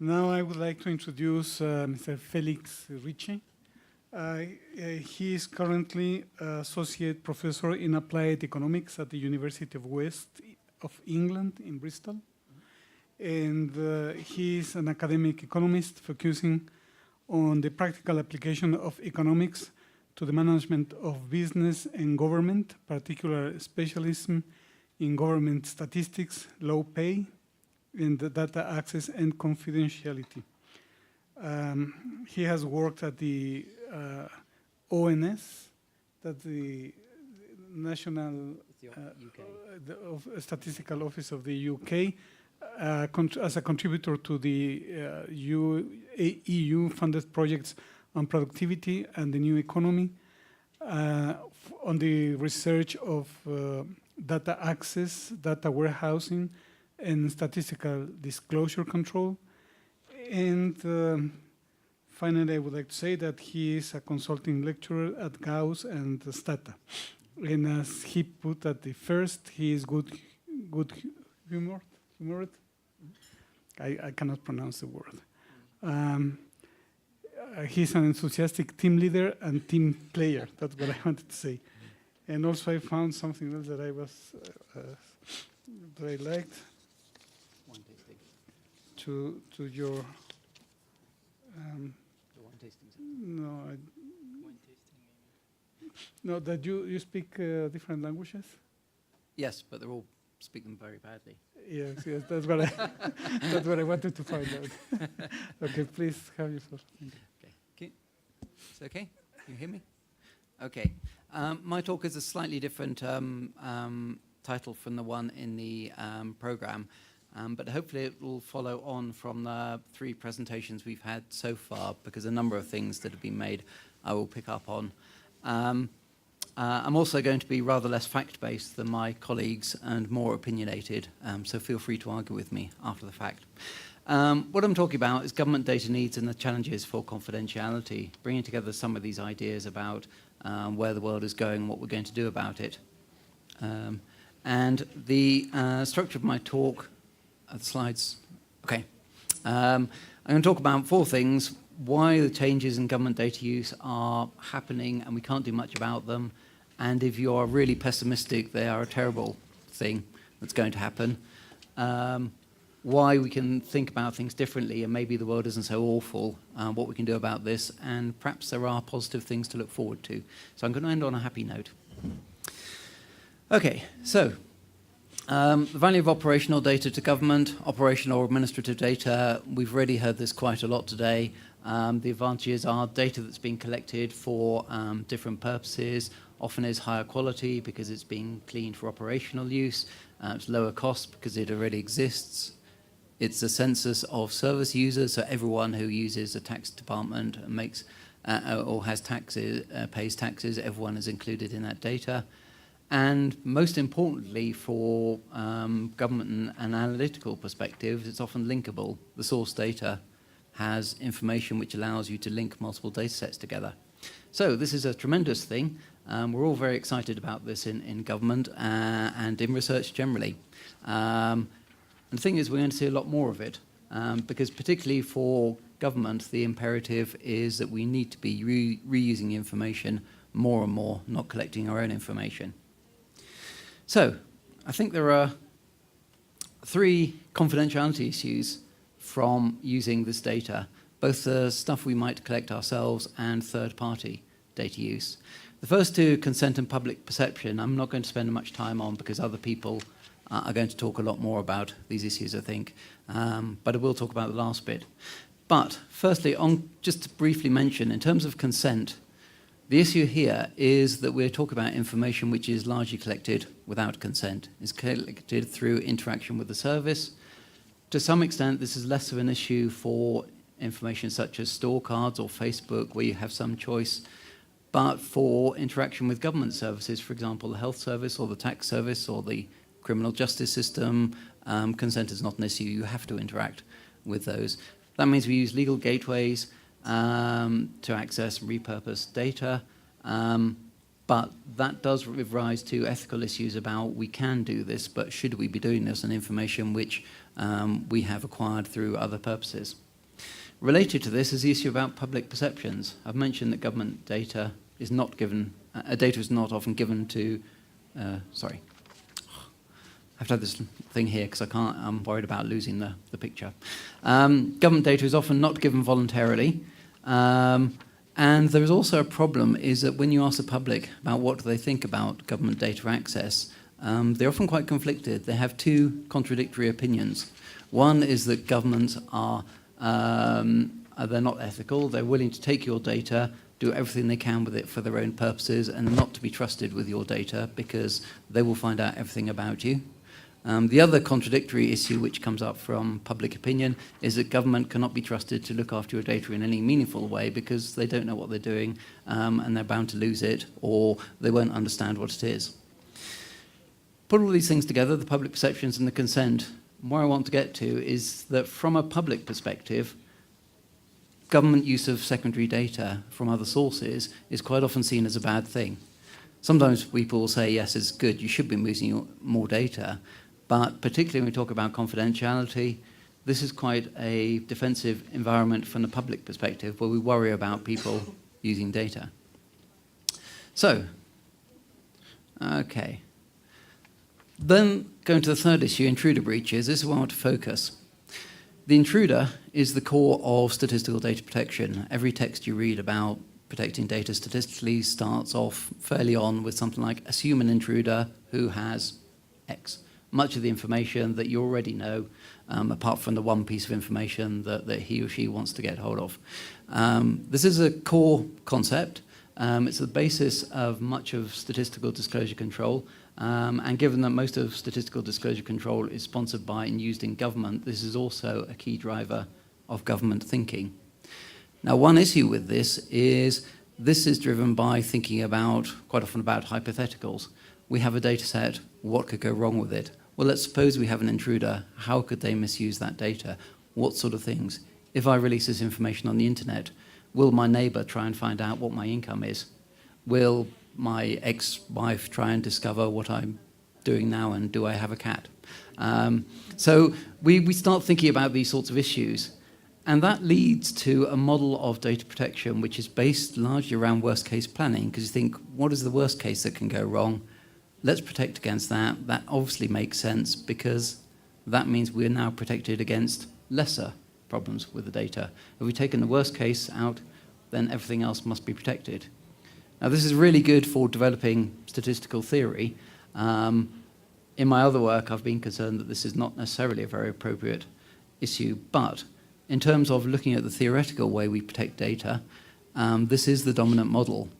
Now I would like to introduce Mr. Felix Ritchie. He is currently Associate Professor in Applied Economics at the University of West of England in Bristol. And he is an academic economist focusing on the practical application of economics to the management of business and government, particular specialism in government statistics, low pay, and the data access and confidentiality. He has worked at the ONS, that's the National Statistical Office of the UK, as a contributor to the EU-funded projects on productivity and the new economy, on the research of data access, data warehousing, and statistical disclosure control. And finally, I would like to say that he is a consulting lecturer at Gauss and Stata. And as he put at the first, he is good humored. I cannot pronounce the word. He's an enthusiastic team leader and team player. That's what I wanted to say. And also I found something else that I was that I liked. Wine tasting. To your The wine tasting. no, Wine tasting, maybe. no, that you speak different languages. Yes, but they're all speak them very badly. Yes, that's what I wanted to find out. Okay, please have yourself. Okay. It's okay? Can you hear me? Okay. My talk is a slightly different title from the one in the program, but hopefully it will follow on from the 3 presentations we've had so far, because a number of things that have been made I will pick up on. I'm also going to be rather less fact-based than my colleagues and more opinionated, so feel free to argue with me after the fact. What I'm talking about is government data needs and the challenges for confidentiality, bringing together some of these ideas about where the world is going and what we're going to do about it. And the structure of my talk, the slides, okay. I'm going to talk about 4 things: why the changes in government data use are happening and we can't do much about them, and if you are really pessimistic, they are a terrible thing that's going to happen. Why we can think about things differently and maybe the world isn't so awful, what we can do about this, and perhaps there are positive things to look forward to. So I'm going to end on a happy note. Okay, so the value of operational data to government, operational or administrative data, we've already heard this quite a lot today. The advantages are data that's being collected for different purposes, often is higher quality because it's being cleaned for operational use. It's lower cost because it already exists. It's a census of service users, so everyone who uses a tax department and makes or has taxes, pays taxes, everyone is included in that data. And most importantly, for government and analytical perspectives, it's often linkable. The source data has information which allows you to link multiple data sets together. So this is a tremendous thing. We're all very excited about this in government and in research generally. And the thing is, we're going to see a lot more of it, because particularly for government, the imperative is that we need to be reusing information more and more, not collecting our own information. So I think there are 3 confidentiality issues from using this data, both the stuff we might collect ourselves and third-party data use. The first 2, consent and public perception, I'm not going to spend much time on because other people are going to talk a lot more about these issues, I think, but I will talk about the last bit. But firstly, just to briefly mention, in terms of consent, the issue here is that we're talking about information which is largely collected without consent. It's collected through interaction with the service. To some extent, this is less of an issue for information such as store cards or Facebook, where you have some choice. But for interaction with government services, for example, the health service or the tax service or the criminal justice system, consent is not an issue. You have to interact with those. That means we use legal gateways to access and repurpose data, but that does give rise to ethical issues about we can do this, but should we be doing this on information which we have acquired through other purposes? Related to this is the issue about public perceptions. I've mentioned that government data is not given, data is not often given to, sorry. I have to have this thing here because I'm worried about losing the picture. Government data is often not given voluntarily. And there is also a problem is that when you ask the public about what do they think about government data access, they're often quite conflicted. They have two contradictory opinions. One is that governments are they're not ethical. They're willing to take your data, do everything they can with it for their own purposes, and not to be trusted with your data because they will find out everything about you. The other contradictory issue which comes up from public opinion is that government cannot be trusted to look after your data in any meaningful way because they don't know what they're doing and they're bound to lose it or they won't understand what it is. Put all these things together, the public perceptions and the consent, where I want to get to is that from a public perspective, government use of secondary data from other sources is quite often seen as a bad thing. Sometimes people will say, yes, it's good, you should be using more data. But particularly when we talk about confidentiality, this is quite a defensive environment from the public perspective where we worry about people using data. So, okay. Then going to the third issue, intruder breaches, this is where I want to focus. The intruder is the core of statistical data protection. Every text you read about protecting data statistically starts off fairly on with something like assume an intruder who has X. Much of the information that you already know, apart from the one piece of information that he or she wants to get hold of. This is a core concept. It's the basis of much of statistical disclosure control. And given that most of statistical disclosure control is sponsored by and used in government, this is also a key driver of government thinking. Now, one issue with this is driven by thinking about, quite often about hypotheticals. We have a data set, what could go wrong with it? Well, let's suppose we have an intruder. How could they misuse that data? What sort of things? If I release this information on the internet, will my neighbor try and find out what my income is? Will my ex-wife try and discover what I'm doing now and do I have a cat? So we start thinking about these sorts of issues. And that leads to a model of data protection which is based largely around worst-case planning, because you think, what is the worst case that can go wrong? Let's protect against that. That obviously makes sense because that means we're now protected against lesser problems with the data. If we've taken the worst case out, then everything else must be protected. Now, this is really good for developing statistical theory. In my other work, I've been concerned that this is not necessarily a very appropriate issue, but in terms of looking at the theoretical way we protect data, this is the dominant model.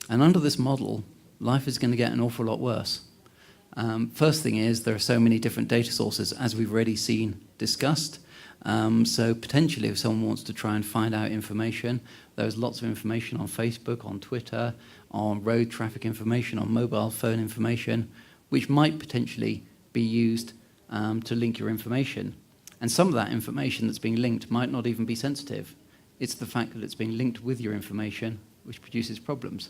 And under this model, life is going to get an awful lot worse. First thing is there are so many different data sources, as we've already seen discussed. So potentially if someone wants to try and find out information, there's lots of information on Facebook, on Twitter, on road traffic information, on mobile phone information, which might potentially be used to link your information. And some of that information that's being linked might not even be sensitive. It's the fact that it's being linked with your information which produces problems.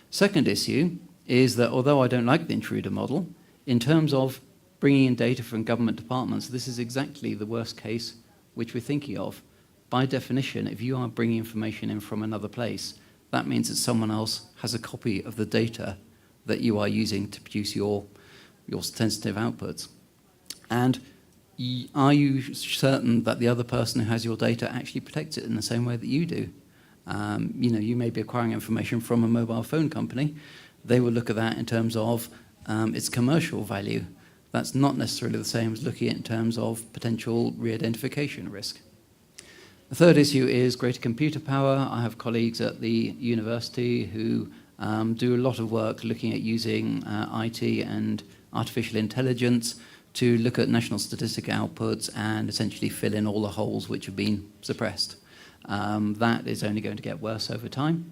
Second issue is that although I don't like the intruder model, in terms of bringing in data from government departments, this is exactly the worst case which we're thinking of. By definition, if you are bringing information in from another place, that means that someone else has a copy of the data that you are using to produce your sensitive outputs. And are you certain that the other person who has your data actually protects it in the same way that you do? You may be acquiring information from a mobile phone company. They will look at that in terms of its commercial value. That's not necessarily the same as looking at it in terms of potential re-identification risk. The third issue is greater computer power. I have colleagues at the university who do a lot of work looking at using IT and artificial intelligence to look at national statistic outputs and essentially fill in all the holes which have been suppressed. That is only going to get worse over time.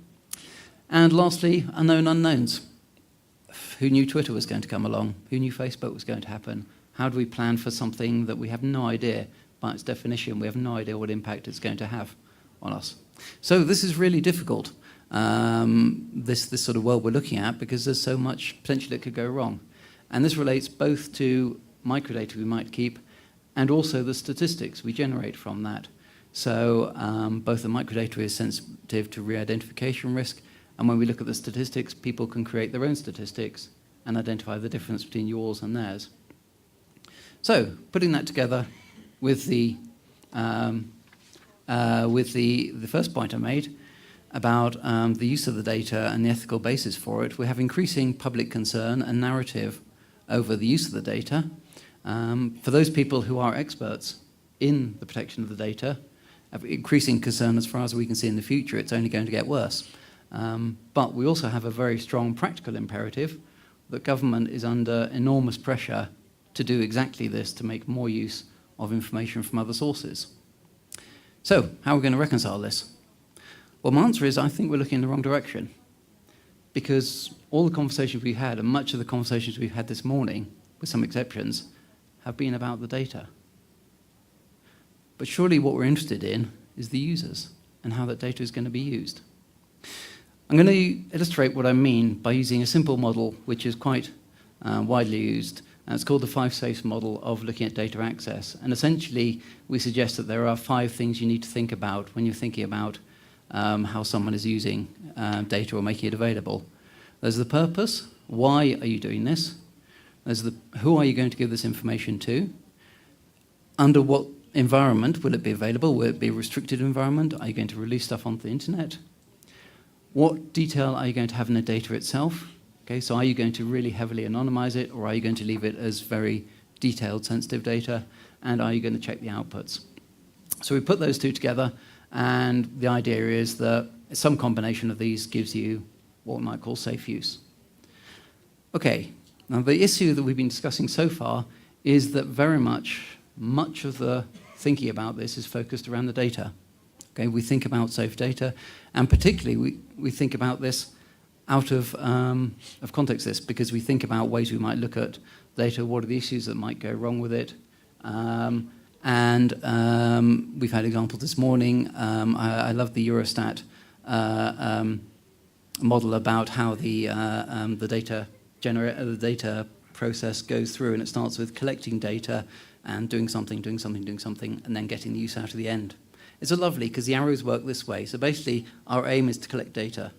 And lastly, unknown unknowns. Who knew Twitter was going to come along? Who knew Facebook was going to happen? How do we plan for something that we have no idea? By its definition, we have no idea what impact it's going to have on us. So this is really difficult, this sort of world we're looking at, because there's so much potential that could go wrong. And this relates both to microdata we might keep and also the statistics we generate from that. So both the microdata is sensitive to re-identification risk, and when we look at the statistics, people can create their own statistics and identify the difference between yours and theirs. So putting that together with the first point I made about the use of the data and the ethical basis for it, we have increasing public concern and narrative over the use of the data. For those people who are experts in the protection of the data, have increasing concern as far as we can see in the future, it's only going to get worse. But we also have a very strong practical imperative that government is under enormous pressure to do exactly this, to make more use of information from other sources. So, how are we going to reconcile this? Well, my answer is I think we're looking in the wrong direction, because all the conversations we've had, and much of the conversations we've had this morning, with some exceptions, have been about the data. But surely what we're interested in is the users and how that data is going to be used. I'm going to illustrate what I mean by using a simple model which is quite widely used. And it's called the 5 safes model of looking at data access. And essentially, we suggest that there are 5 things you need to think about when you're thinking about how someone is using data or making it available. There's the purpose. Why are you doing this? There's the who are you going to give this information to? Under what environment will it be available? Will it be a restricted environment? Are you going to release stuff onto the internet? What detail are you going to have in the data itself? Okay, so are you going to really heavily anonymize it, or are you going to leave it as very detailed, sensitive data? And are you going to check the outputs? So we put those two together, and the idea is that some combination of these gives you what we might call safe use. Okay, now the issue that we've been discussing so far is that very much of the thinking about this is focused around the data. Okay, we think about safe data, and particularly we think about this out of context this, because we think about ways we might look at data, what are the issues that might go wrong with it. We've had examples this morning. I love the Eurostat model about how the data process goes through, and it starts with collecting data and doing something, and then getting the use out of the end. It's so lovely because the arrows work this way. So basically, our aim is to collect data.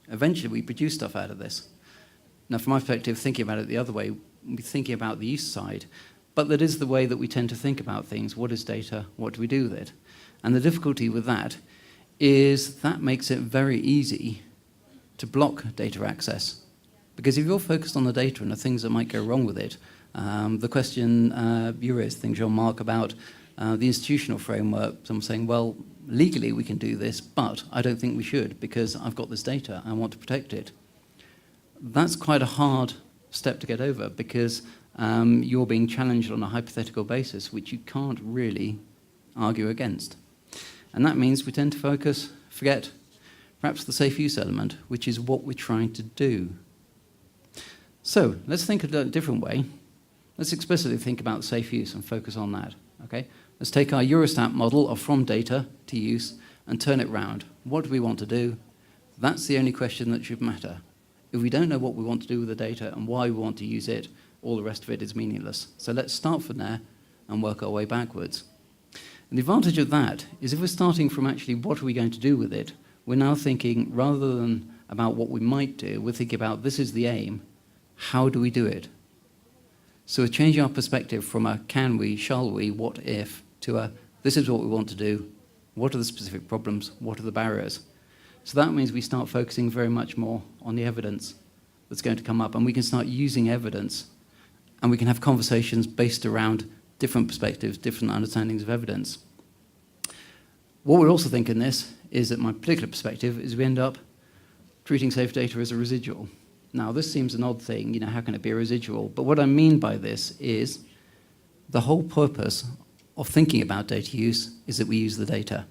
Eventually, we produce stuff out of this. Now, from my perspective, thinking about it the other way, we're thinking about the use side. But that is the way that we tend to think about things. What is data? What do we do with it? And the difficulty with that is that makes it very easy to block data access. Because if you're focused on the data and the things that might go wrong with it, the question you raised, Jean-Marc, about the institutional framework, I'm saying, well, legally we can do this, but I don't think we should because I've got this data, I want to protect it. That's quite a hard step to get over because you're being challenged on a hypothetical basis, which you can't really argue against. And that means we tend to forget perhaps the safe use element, which is what we're trying to do. So let's think of it a different way. Let's explicitly think about safe use and focus on that. Okay? Let's take our Eurostat model of from data to use and turn it round. What do we want to do? That's the only question that should matter. If we don't know what we want to do with the data and why we want to use it, all the rest of it is meaningless. So let's start from there and work our way backwards. And the advantage of that is if we're starting from actually what are we going to do with it, we're now thinking, rather than about what we might do, we're thinking about this is the aim, how do we do it? So we're changing our perspective from a can we, shall we, what if, to a this is what we want to do, what are the specific problems, what are the barriers? So that means we start focusing very much more on the evidence that's going to come up, and we can start using evidence, and we can have conversations based around different perspectives, different understandings of evidence. What we're also thinking this is that my particular perspective is we end up treating safe data as a residual. Now, this seems an odd thing, how can it be a residual? But what I mean by this is the whole purpose of thinking about data use is that we use the data.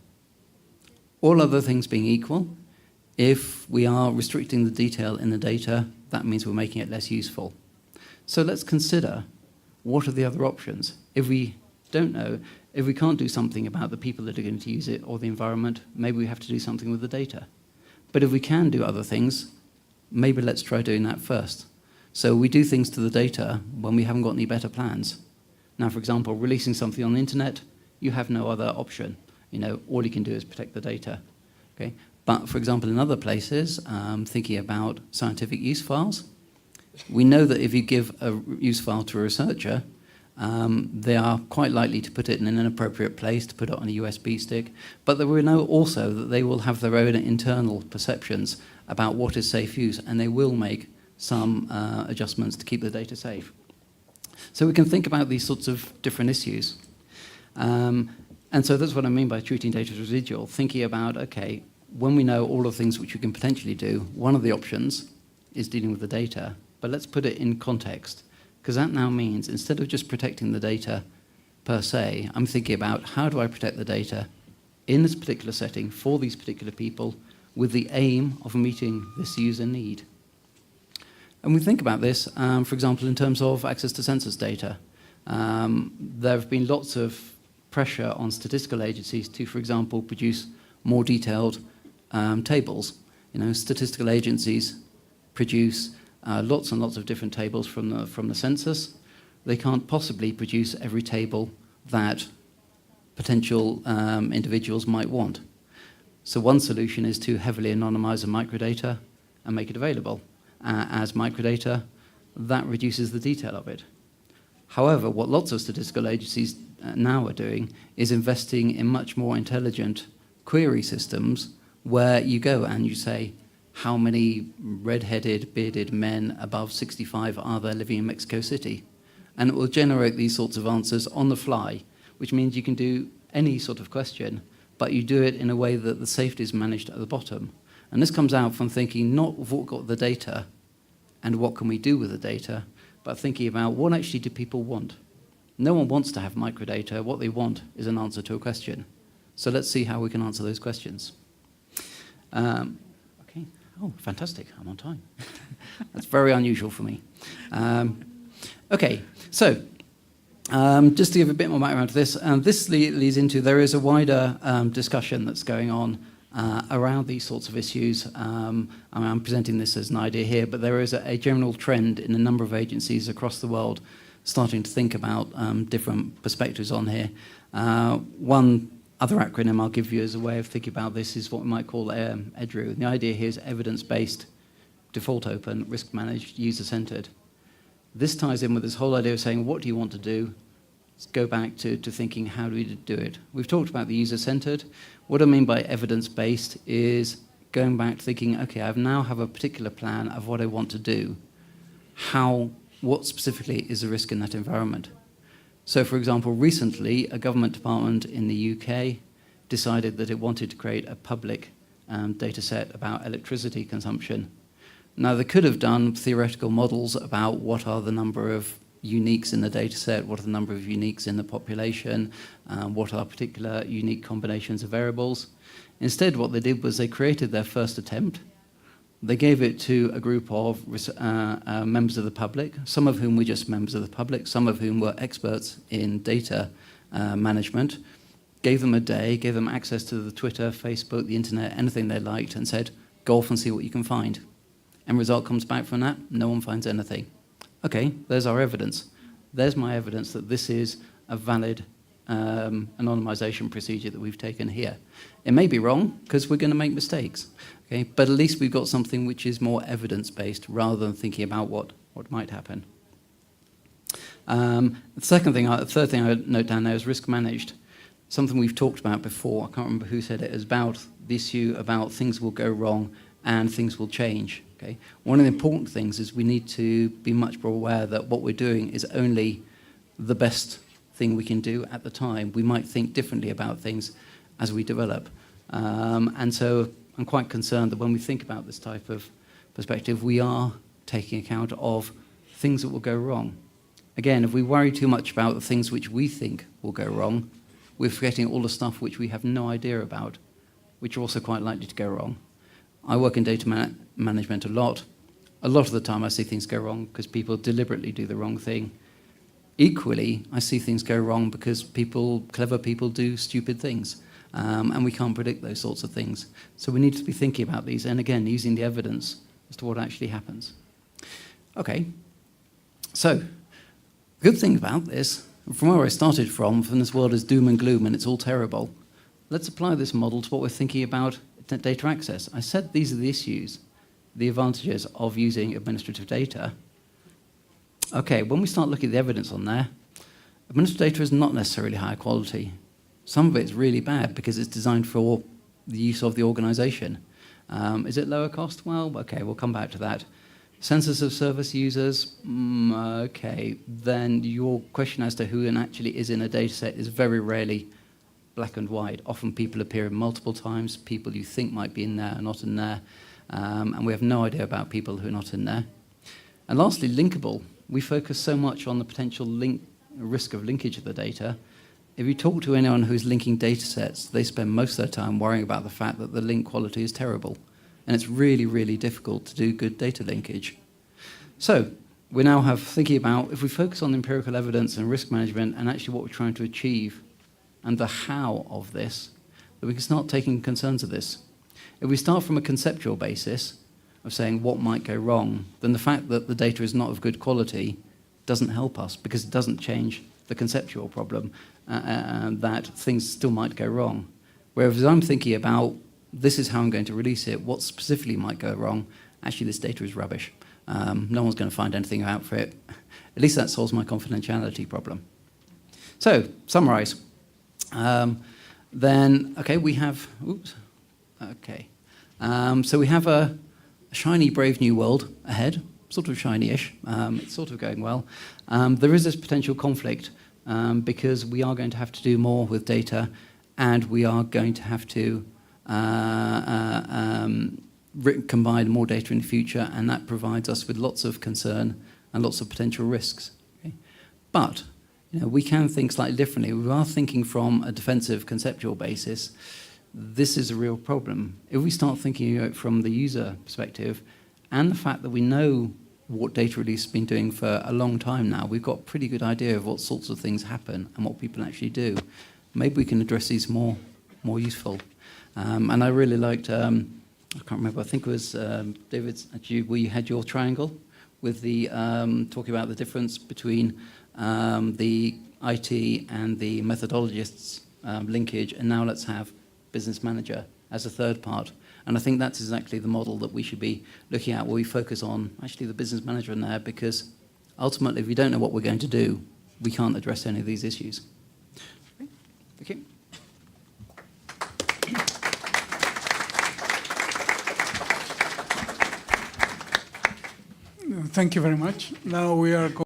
All other things being equal, if we are restricting the detail in the data, that means we're making it less useful. So let's consider what are the other options. If we don't know, if we can't do something about the people that are going to use it or the environment, maybe we have to do something with the data. But if we can do other things, maybe let's try doing that first. So we do things to the data when we haven't got any better plans. Now, for example, releasing something on the internet, you have no other option. all you can do is protect the data. Okay? But, for example, in other places, thinking about scientific use files, we know that if you give a use file to a researcher, they are quite likely to put it in an inappropriate place, to put it on a USB stick, but we know also that they will have their own internal perceptions about what is safe use, and they will make some adjustments to keep the data safe. So we can think about these sorts of different issues. And so that's what I mean by treating data as residual, thinking about, okay, when we know all of the things which we can potentially do, one of the options is dealing with the data, but let's put it in context, because that now means instead of just protecting the data per se, I'm thinking about how do I protect the data in this particular setting for these particular people with the aim of meeting this user need. And we think about this, for example, in terms of access to census data. There have been lots of pressure on statistical agencies to, for example, produce more detailed tables. Statistical agencies produce lots and lots of different tables from the census. They can't possibly produce every table that potential individuals might want. So one solution is to heavily anonymize the microdata and make it available as microdata. That reduces the detail of it. However, what lots of statistical agencies now are doing is investing in much more intelligent query systems where you go and you say, how many red-headed, bearded men above 65 are there living in Mexico City? And it will generate these sorts of answers on the fly, which means you can do any sort of question, but you do it in a way that the safety is managed at the bottom. And this comes out from thinking not of what got the data and what can we do with the data, but thinking about what actually do people want. No one wants to have microdata. What they want is an answer to a question. So let's see how we can answer those questions. Okay. Oh, fantastic. I'm on time. That's very unusual for me. Okay. So just to give a bit more background to this, this leads into there is a wider discussion that's going on around these sorts of issues. I'm presenting this as an idea here, but there is a general trend in a number of agencies across the world starting to think about different perspectives on here. One other acronym I'll give you as a way of thinking about this is what we might call EDRU. The idea here is evidence-based, default open, risk-managed, user-centered. This ties in with this whole idea of saying, what do you want to do? Let's go back to thinking, how do we do it? We've talked about the user-centered. What I mean by evidence-based is going back to thinking, okay, I now have a particular plan of what I want to do. What specifically is the risk in that environment? So, for example, recently, a government department in the UK decided that it wanted to create a public data set about electricity consumption. Now, they could have done theoretical models about what are the number of uniques in the data set, what are the number of uniques in the population, what are particular unique combinations of variables. Instead, what they did was they created their first attempt. They gave it to a group of members of the public, some of whom were just members of the public, some of whom were experts in data management, gave them a day, gave them access to the Twitter, Facebook, the internet, anything they liked, and said, go off and see what you can find. And result comes back from that, no one finds anything. Okay, there's our evidence. There's my evidence that this is a valid anonymization procedure that we've taken here. It may be wrong, because we're going to make mistakes. Okay, but at least we've got something which is more evidence-based rather than thinking about what might happen. The third thing I would note down there is risk managed. Something we've talked about before, I can't remember who said it, is about the issue about things will go wrong and things will change. Okay? One of the important things is we need to be much more aware that what we're doing is only the best thing we can do at the time. We might think differently about things as we develop. And so I'm quite concerned that when we think about this type of perspective, we are taking account of things that will go wrong. Again, if we worry too much about the things which we think will go wrong, we're forgetting all the stuff which we have no idea about, which are also quite likely to go wrong. I work in data management a lot. A lot of the time I see things go wrong because people deliberately do the wrong thing. Equally, I see things go wrong because clever people do stupid things. And we can't predict those sorts of things. So we need to be thinking about these, and again, using the evidence as to what actually happens. Okay, so the good thing about this, from where I started from this world is doom and gloom and it's all terrible, let's apply this model to what we're thinking about data access. I said these are the issues, the advantages of using administrative data. Okay, when we start looking at the evidence on there, administrative data is not necessarily high quality. Some of it is really bad because it's designed for the use of the organization. Is it lower cost? Well, okay, we'll come back to that. Census of service users, okay, then your question as to who actually is in a data set is very rarely black and white. Often people appear in multiple times, people you think might be in there are not in there, and we have no idea about people who are not in there. And lastly, linkable. We focus so much on the potential risk of linkage of the data. If you talk to anyone who's linking data sets, they spend most of their time worrying about the fact that the link quality is terrible. And it's really, really difficult to do good data linkage. So we now have thinking about, if we focus on empirical evidence and risk management and actually what we're trying to achieve and the how of this, that we can start taking concerns of this. If we start from a conceptual basis of saying what might go wrong, then the fact that the data is not of good quality doesn't help us because it doesn't change the conceptual problem that things still might go wrong. Whereas I'm thinking about this is how I'm going to release it, what specifically might go wrong, actually this data is rubbish. No one's going to find anything out for it. At least that solves my confidentiality problem. So, summarize. Then, okay, we have, so we have a shiny, brave new world ahead, sort of shiny-ish. It's sort of going well. There is this potential conflict because we are going to have to do more with data and we are going to have to combine more data in the future, and that provides us with lots of concern and lots of potential risks. Okay? But we can think slightly differently. We are thinking from a defensive conceptual basis. This is a real problem. If we start thinking of it from the user perspective and the fact that we know what data release has been doing for a long time now, we've got a pretty good idea of what sorts of things happen and what people actually do. Maybe we can address these more useful. And I really liked, I can't remember, I think it was David, actually, where you had your triangle with the talking about the difference between the IT and the methodologists linkage, and now let's have business manager as a third part. And I think that's exactly the model that we should be looking at, where we focus on actually the business manager in there, because ultimately if we don't know what we're going to do, we can't address any of these issues. Okay. Thank you very much. Now we are going